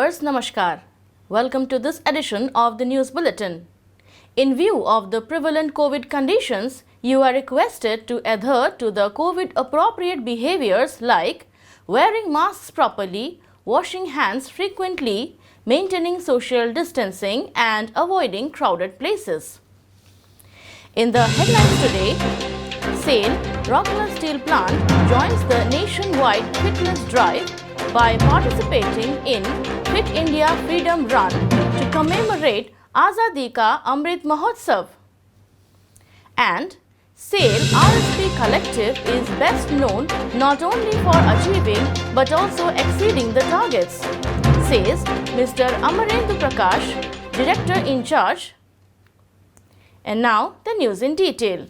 Viewers, Namaskar. Welcome to this edition of the News Bulletin. In view of the prevalent COVID conditions, you are requested to adhere to the COVID-appropriate behaviors like wearing masks properly, washing hands frequently, maintaining social distancing and avoiding crowded places. In the headlines today, SAIL, Rourkela Steel Plant joins the nationwide fitness drive by participating in Fit India Freedom Run to commemorate Azadi Ka Amrit Mahotsav. And SAIL RSP Collective is best known not only for achieving but also exceeding the targets, says Mr. Amarendu Prakash, Director in Charge. And now the news in detail.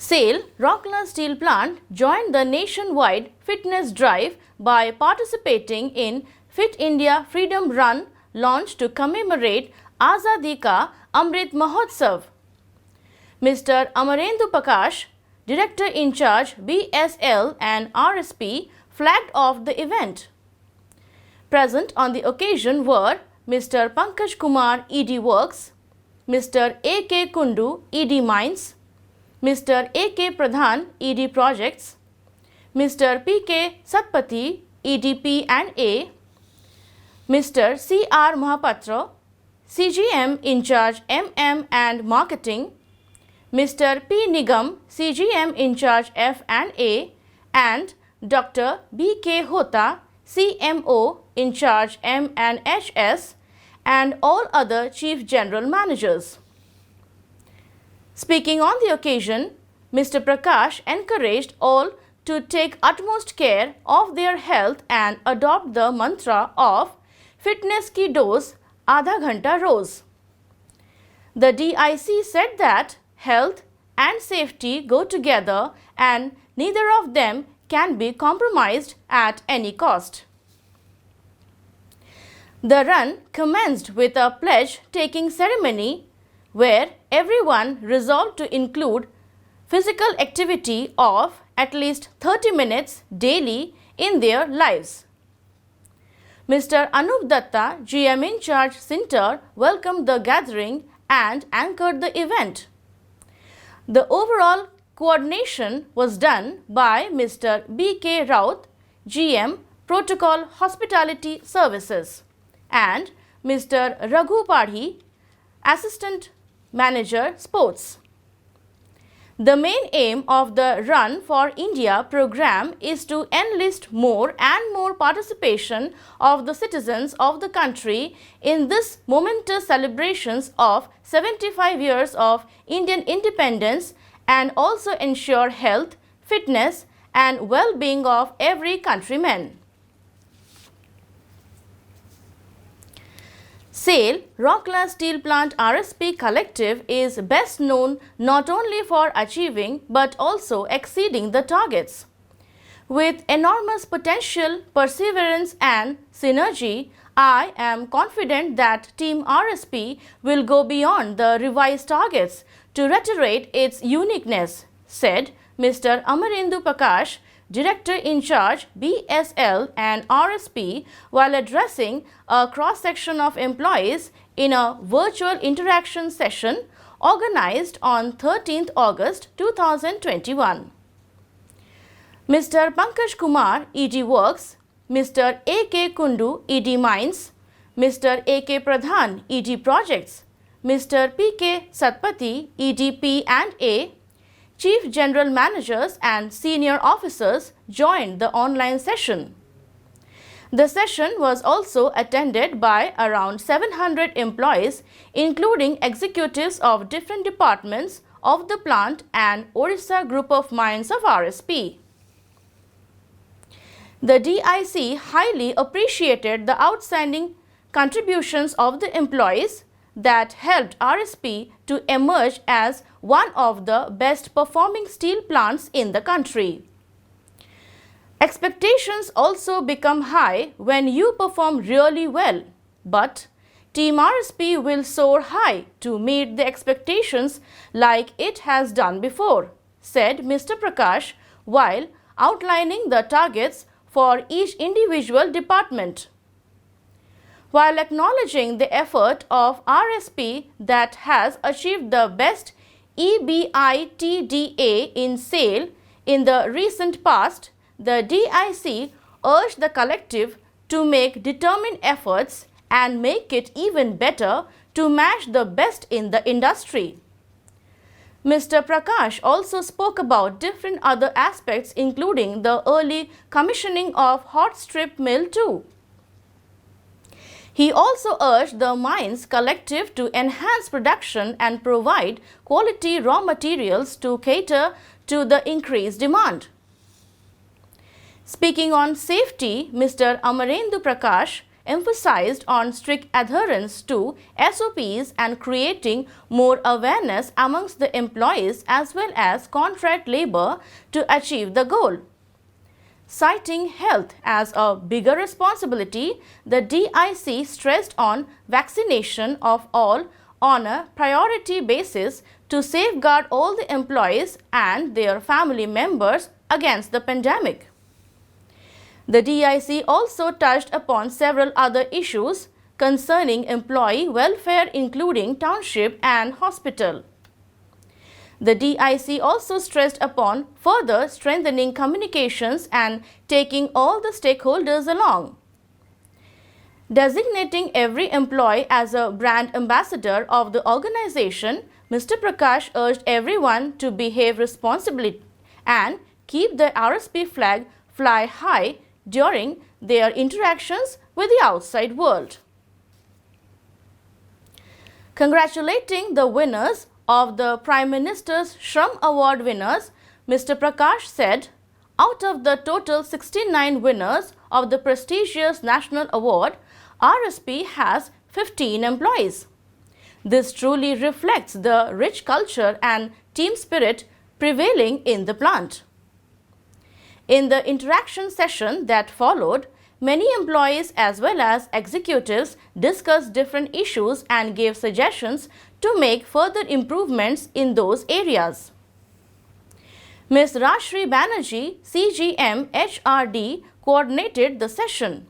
SAIL, Rourkela Steel Plant joined the nationwide fitness drive by participating in Fit India Freedom Run launched to commemorate Azadi Ka Amrit Mahotsav. Mr. Amarendu Prakash, Director in Charge BSL and RSP, flagged off the event. Present on the occasion were Mr. Pankaj Kumar, ED Works, Mr. A.K. Kundu, ED Mines, Mr. A.K. Pradhan, ED Projects, Mr. P.K. Satpathy, EDP and A, Mr. C.R. Mahapatra, CGM in charge MM and Marketing, Mr. P. Nigam, CGM in charge F and A, and Dr. B.K. Hota, CMO in charge M and HS, and all other Chief General Managers. Speaking on the occasion, Mr. Prakash encouraged all to take utmost care of their health and adopt the mantra of Fitness Ki Dose Aadha Ghanta Roz. The DIC said that health and safety go together and neither of them can be compromised at any cost. The run commenced with a pledge-taking ceremony where everyone resolved to include physical activity of at least 30 minutes daily in their lives. Mr. Anup Datta, GM in charge Center, welcomed the gathering and anchored the event. The overall coordination was done by Mr. B.K. Raut, GM Protocol Hospitality Services, and Mr. Raghu Padhi, Assistant Manager Sports. The main aim of the Run for India program is to enlist more and more participation of the citizens of the country in this momentous celebrations of 75 years of Indian independence and also ensure health, fitness and well-being of every countryman. SAIL, Rourkela Steel Plant RSP Collective is best known not only for achieving but also exceeding the targets. With enormous potential, perseverance and synergy, I am confident that Team RSP will go beyond the revised targets to reiterate its uniqueness, said Mr. Amarendu Prakash, Director in Charge BSL and RSP, while addressing a cross-section of employees in a virtual interaction session organized on 13th August 2021. Mr. Pankaj Kumar, ED Works, Mr. A.K. Kundu, ED Mines, Mr. A.K. Pradhan, ED Projects, Mr. P.K. Satpathy, EDP and A, Chief General Managers and Senior Officers joined the online session. The session was also attended by around 700 employees, including executives of different departments of the plant and Orissa Group of Mines of RSP. The DIC highly appreciated the outstanding contributions of the employees that helped RSP to emerge as one of the best performing steel plants in the country. Expectations also become high when you perform really well, but Team RSP will soar high to meet the expectations like it has done before, said Mr. Prakash while outlining the targets for each individual department. While acknowledging the effort of RSP that has achieved the best EBITDA in sale in the recent past, the DIC urged the collective to make determined efforts and make it even better to match the best in the industry. Mr. Prakash also spoke about different other aspects, including the early commissioning of hot strip mill too. He also urged the mines collective to enhance production and provide quality raw materials to cater to the increased demand. Speaking on safety, Mr. Amarendu Prakash emphasized on strict adherence to SOPs and creating more awareness amongst the employees as well as contract labor to achieve the goal. Citing health as a bigger responsibility, the DIC stressed on vaccination of all on a priority basis to safeguard all the employees and their family members against the pandemic. The DIC also touched upon several other issues concerning employee welfare, including township and hospital. The DIC also stressed upon further strengthening communications and taking all the stakeholders along. Designating every employee as a brand ambassador of the organization, Mr. Prakash urged everyone to behave responsibly and keep the RSP flag fly high during their interactions with the outside world. Congratulating the winners of the Prime Minister's Shram Award winners, Mr. Prakash said, out of the total 69 winners of the prestigious national award, RSP has 15 employees. This truly reflects the rich culture and team spirit prevailing in the plant. In the interaction session that followed, many employees as well as executives discussed different issues and gave suggestions to make further improvements in those areas. Ms. Rashri Banerjee, CGM HRD, coordinated the session.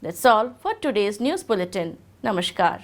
That's all for today's news bulletin. Namaskar.